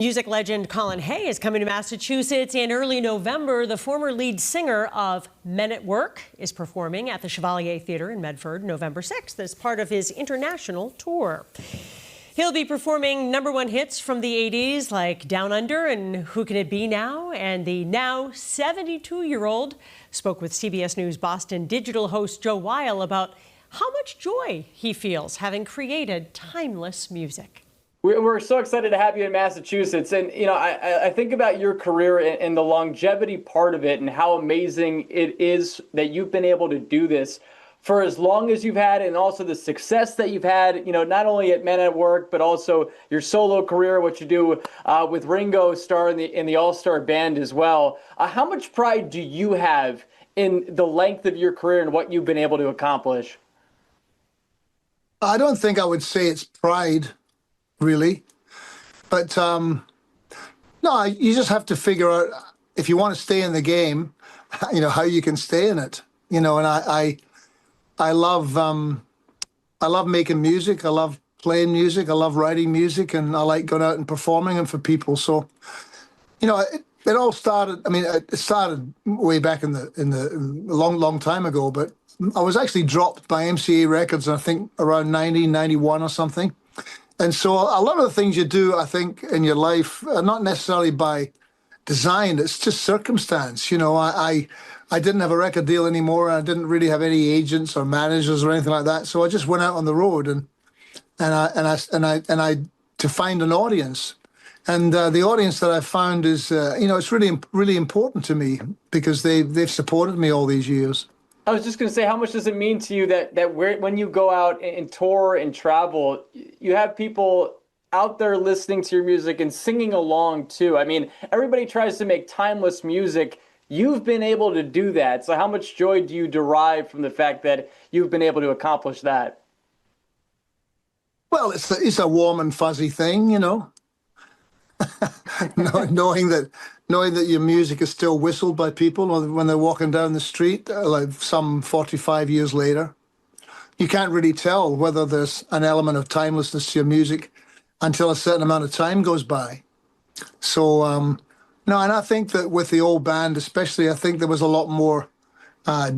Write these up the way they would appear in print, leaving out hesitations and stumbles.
Music legend Colin Hay is coming to Massachusetts in early November. The former lead singer of Men at Work is performing at the Chevalier Theatre in Medford November 6th as part of his international tour. He'll be performing #1 hits from the 80s like Down Under and Who Can It Be Now? And the now 72-year-old spoke with CBS News Boston digital host Weil about how much joy he feels having created timeless music. We're so excited to have you in Massachusetts. And, you know, I think about your career and the longevity part of it and how amazing it is that you've been able to do this for as long as you've had, and also the success that you've had, you know, not only at Men at Work, but also your solo career, what you do with Ringo Starr in the All-Star Band as well. How much pride do you have in the length of your career and what you've been able to accomplish? I don't think I would say it's pride, really. But no, you just have to figure out, if you want to stay in the game, you know, how you can stay in it. You know, and I love making music. I love playing music. I love writing music, and I like going out and performing them for people. So, you know, it all started. I mean, it started way back in the long time ago. But I was actually dropped by MCA Records, I think around 1991 or something. And so a lot of the things you do, I think, in your life are not necessarily by design. It's just circumstance. You know, I didn't have a record deal anymore. I didn't really have any agents or managers or anything like that. So I just went out on the road and I to find an audience. And the audience that I found is, you know, it's really important to me because they've supported me all these years. I was just going to say, how much does it mean to you that when you go out and tour and travel, you have people out there listening to your music and singing along too? I mean, everybody tries to make timeless music. You've been able to do that. So how much joy do you derive from the fact that you've been able to accomplish that? Well, it's a warm and fuzzy thing, you know. knowing that your music is still whistled by people when they're walking down the street, like some 45 years later. You can't really tell whether there's an element of timelessness to your music until a certain amount of time goes by. So, no, and I think that with the old band especially, I think there was a lot more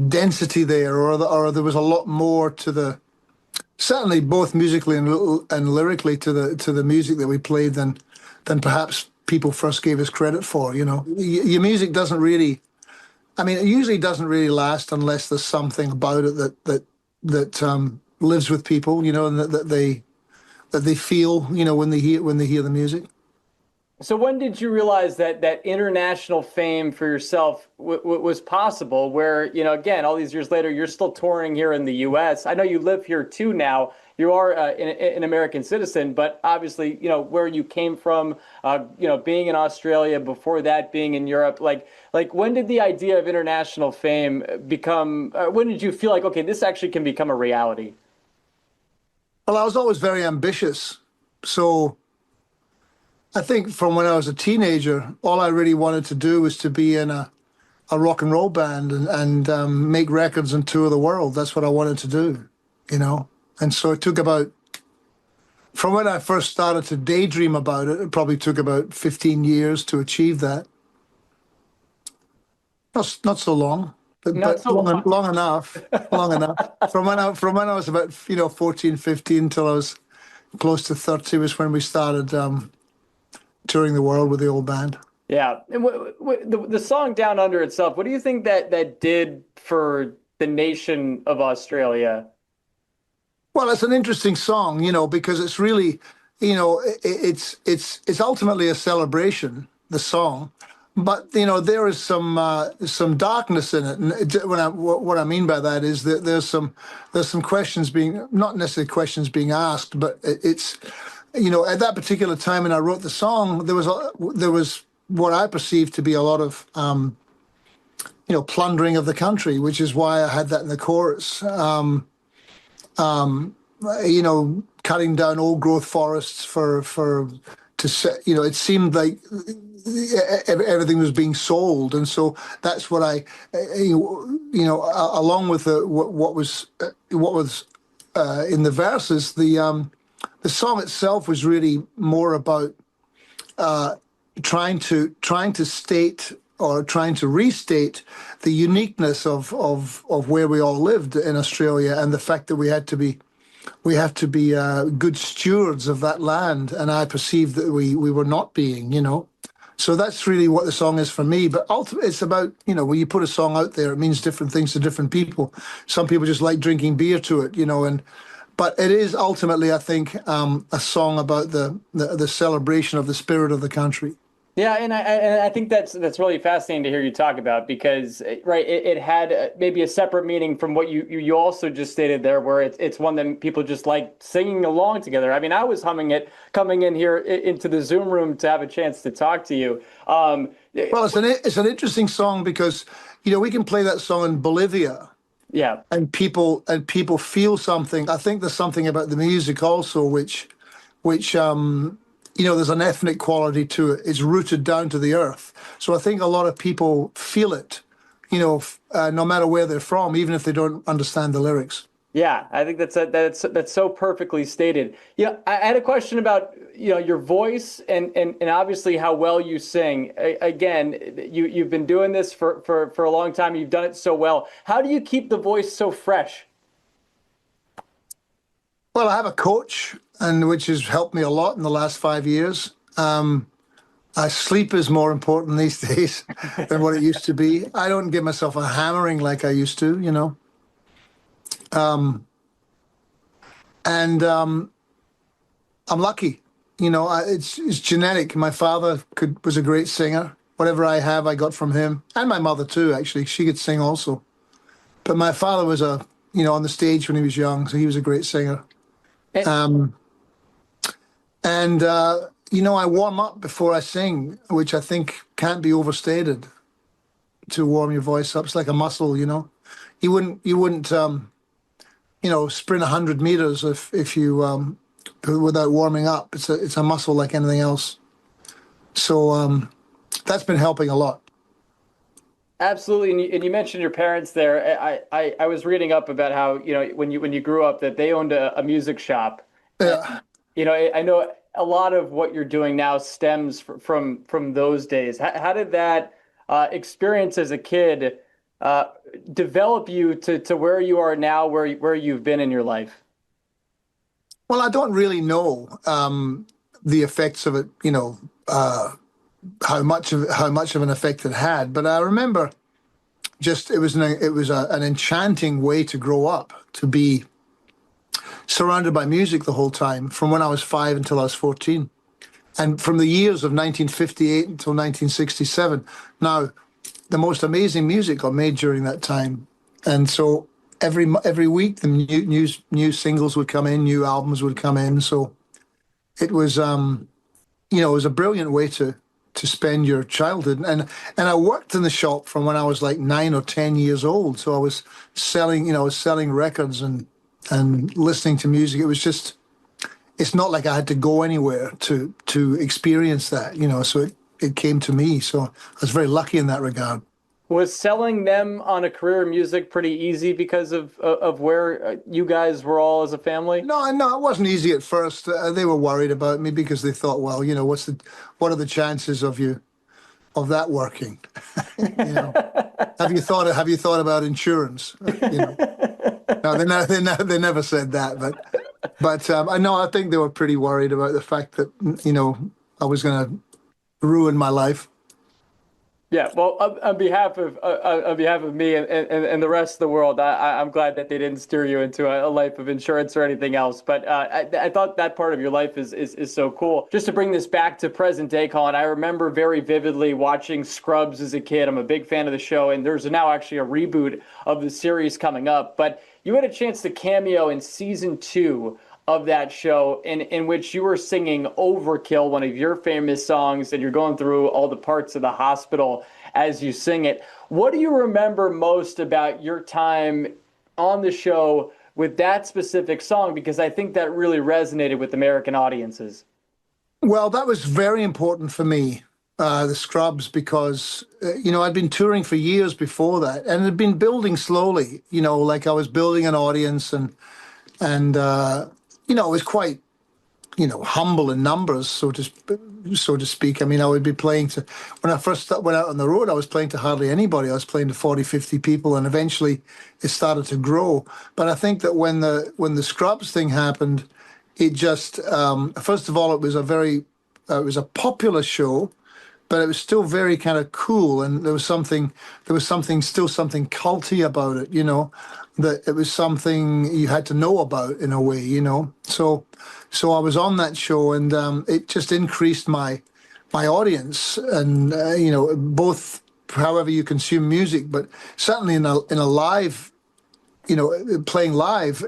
density there, or there was a lot more to the, certainly both musically and lyrically to the music that we played than perhaps people first gave us credit for. You know, your music doesn't really, I mean, it usually doesn't really last unless there's something about it that lives with people, you know, and that they feel, you know, when they hear the music. So when did you realize that international fame for yourself was possible, where, you know, again, all these years later, you're still touring here in the U.S. I know you live here too now. You are an American citizen, but obviously, you know, where you came from, you know, being in Australia, before that being in Europe, like when did the idea of international fame become, when did you feel like, okay, this actually can become a reality? Well, I was always very ambitious. So I think from when I was a teenager, all I really wanted to do was to be in a rock and roll band and make records and tour the world. That's what I wanted to do, you know. And so it took about, from when I first started to daydream about it, it probably took about 15 years to achieve that. Not so long, but long enough. Long enough. From when I was about, you know, 14, 15 till I was close to 30 was when we started touring the world with the old band. Yeah. And the song Down Under itself, what do you think that did for the nation of Australia? Well, it's an interesting song, you know, because it's really, you know, it's ultimately a celebration, the song, but, you know, there is some darkness in it. And what I mean by that is that there's some questions being, not necessarily questions being asked, but it's, you know, at that particular time when I wrote the song, there was what I perceived to be a lot of, you know, plundering of the country, which is why I had that in the chorus. You know, cutting down old growth forests you know, it seemed like everything was being sold, and so that's what you know, along with what was in the verses, the song itself was really more about trying to state or trying to restate the uniqueness of where we all lived in Australia, and the fact that we have to be good stewards of that land. And I perceived that we were not being, So that's really what the song is for me. But ultimately, it's about, when you put a song out there, it means different things to different people. Some people just like drinking beer to it, but it is ultimately, I think, a song about the celebration of the spirit of the country. Yeah, and I think that's really fascinating to hear you talk about, because right, it had maybe a separate meaning from what you also just stated there, where it's one that people just like singing along together. I mean, I was humming it coming in here into the Zoom room to have a chance to talk to you. Well, it's an interesting song because we can play that song in Bolivia. Yeah, And people feel something. I think there's something about the music also, which there's an ethnic quality to it. It's rooted down to the earth. So I think a lot of people feel it, no matter where they're from, even if they don't understand the lyrics. yeah, I think that's so perfectly stated. Yeah, I had a question about your voice and obviously how well you sing. Again, you've been doing this for a long time. You've done it so well. How do you keep the voice so fresh? Well, I have a coach, and which has helped me a lot in the last 5 years. Sleep is more important these days than what it used to be. I don't give myself a hammering like I used to, I'm lucky, it's genetic. My father was a great singer. Whatever I have, I got from him, and my mother too. Actually, she could sing also. But my father was on the stage when he was young, so he was a great singer. I warm up before I sing, which I think can't be overstated. To warm your voice up, it's like a muscle. You wouldn't sprint 100 meters if you without warming up. It's a muscle like anything else. So that's been helping a lot. Absolutely, and you mentioned your parents there. I was reading up about how when you grew up that they owned a music shop. Yeah. I know a lot of what you're doing now stems from those days. How did that experience as a kid develop you to where you are now, where you've been in your life? Well, I don't really know the effects of it. How much of an effect it had, but I remember it was an enchanting way to grow up, to be surrounded by music the whole time, from when I was 5 until I was 14, and from the years of 1958 until 1967. Now, the most amazing music got made during that time, and so every week the new singles would come in, new albums would come in. So it was it was a brilliant way to spend your childhood. And I worked in the shop from when I was like 9 or 10 years old. So I was selling records and listening to music. It's not like I had to go anywhere to experience that, so it came to me. So I was very lucky in that regard. Was selling them on a career in music pretty easy because of where you guys were all as a family? No, it wasn't easy at first. They were worried about me because they thought, well, what are the chances of that working? Have you thought about insurance? No, they never said that, but I know, I think they were pretty worried about the fact that I was going to ruin my life. Yeah, well, on behalf of me and the rest of the world, I'm glad that they didn't steer you into a life of insurance or anything else. But I thought that part of your life is so cool. Just to bring this back to present day, Colin, I remember very vividly watching Scrubs as a kid. I'm a big fan of the show, and there's now actually a reboot of the series coming up. But you had a chance to cameo in season 2 of that show, in which you were singing Overkill, one of your famous songs, and you're going through all the parts of the hospital as you sing it. What do you remember most about your time on the show with that specific song? Because I think that really resonated with American audiences. Well, that was very important for me, the Scrubs, because, I'd been touring for years before that, and it had been building slowly, like I was building an audience, and it was quite humble in numbers, so to speak. I mean, I would be playing to, when I first went out on the road, I was playing to hardly anybody. I was playing to 40, 50 people, and eventually it started to grow. But I think that when the Scrubs thing happened, it just, first of all, it was a popular show, but it was still very kind of cool, and still something culty about it, that it was something you had to know about in a way. So I was on that show, and it just increased my audience, and both however you consume music, but certainly in a live, playing live,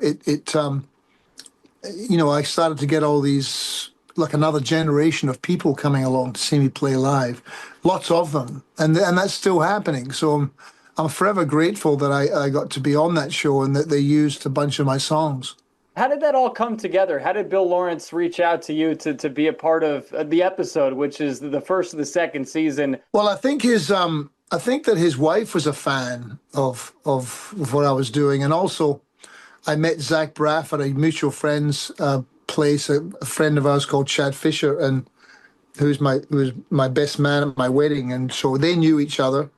I started to get all these, like another generation of people coming along to see me play live, lots of them, and that's still happening. So I'm forever grateful that I got to be on that show and that they used a bunch of my songs. How did that all come together? How did Bill Lawrence reach out to you to be a part of the episode, which is the first of the second season? Well, I think that his wife was a fan of what I was doing, and also I met Zach Braff at a mutual friend's place, a friend of ours called Chad Fisher, and who was my best man at my wedding, and so they knew each other.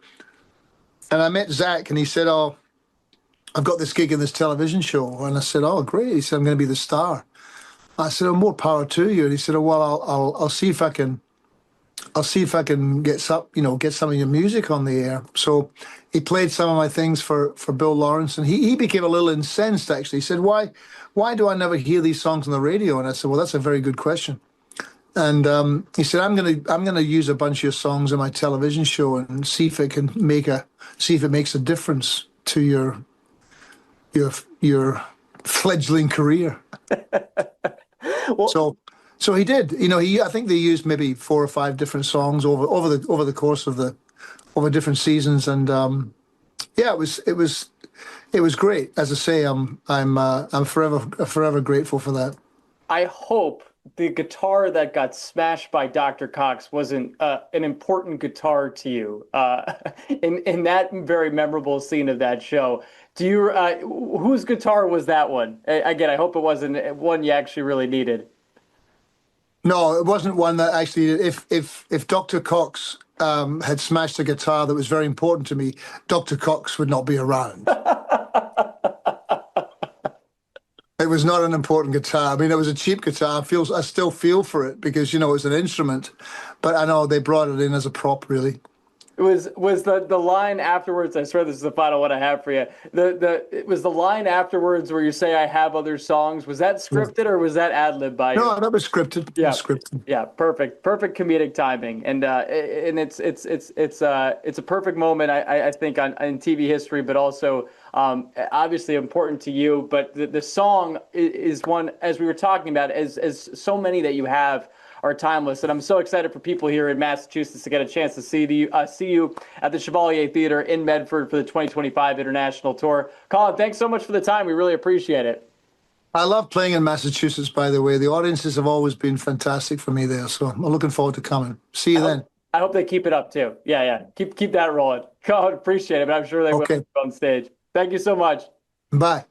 And I met Zach, and he said, "Oh, I've got this gig in this television show," and I said, "Oh, great." He said, "I'm going to be the star." I said, "Oh, more power to you." And he said, "Oh, well, I'll see if I can." I'll see if I can get some of your music on the air. So he played some of my things for Bill Lawrence, and he became a little incensed, actually. He said, why do I never hear these songs on the radio? And I said, well, that's a very good question. And he said, I'm gonna use a bunch of your songs in my television show and see if it makes a difference to your fledgling career. Well, So he did. I think they used maybe 4 or 5 different songs over the course of over different seasons, and yeah, it was great. As I say, I'm forever grateful for that. I hope the guitar that got smashed by Dr. Cox wasn't an important guitar to you in that very memorable scene of that show. Whose guitar was that one? Again, I hope it wasn't one you actually really needed. No, it wasn't one that actually. If Dr. Cox had smashed a guitar that was very important to me, Dr. Cox would not be around. It was not an important guitar. I mean, it was a cheap guitar. I still feel for it because it's an instrument, but I know they brought it in as a prop, really. Was the line afterwards? I swear this is the final one I have for you. It was the line afterwards where you say I have other songs. Was that scripted or was that ad lib by you? No, that was scripted. Yeah, it was scripted. Yeah, perfect comedic timing, and it's a perfect moment I think in TV history, but also obviously important to you. But the song is one, as we were talking about, as so many that you have are timeless, and I'm so excited for people here in Massachusetts to get a chance to see you at the Chevalier Theatre in Medford for the 2025 International Tour. Colin, thanks so much for the time. We really appreciate it. I love playing in Massachusetts, by the way. The audiences have always been fantastic for me there, so I'm looking forward to coming. See you then. I hope they keep it up too. Yeah. Keep that rolling. Colin, appreciate it, but I'm sure they will on stage. Thank you so much. Bye.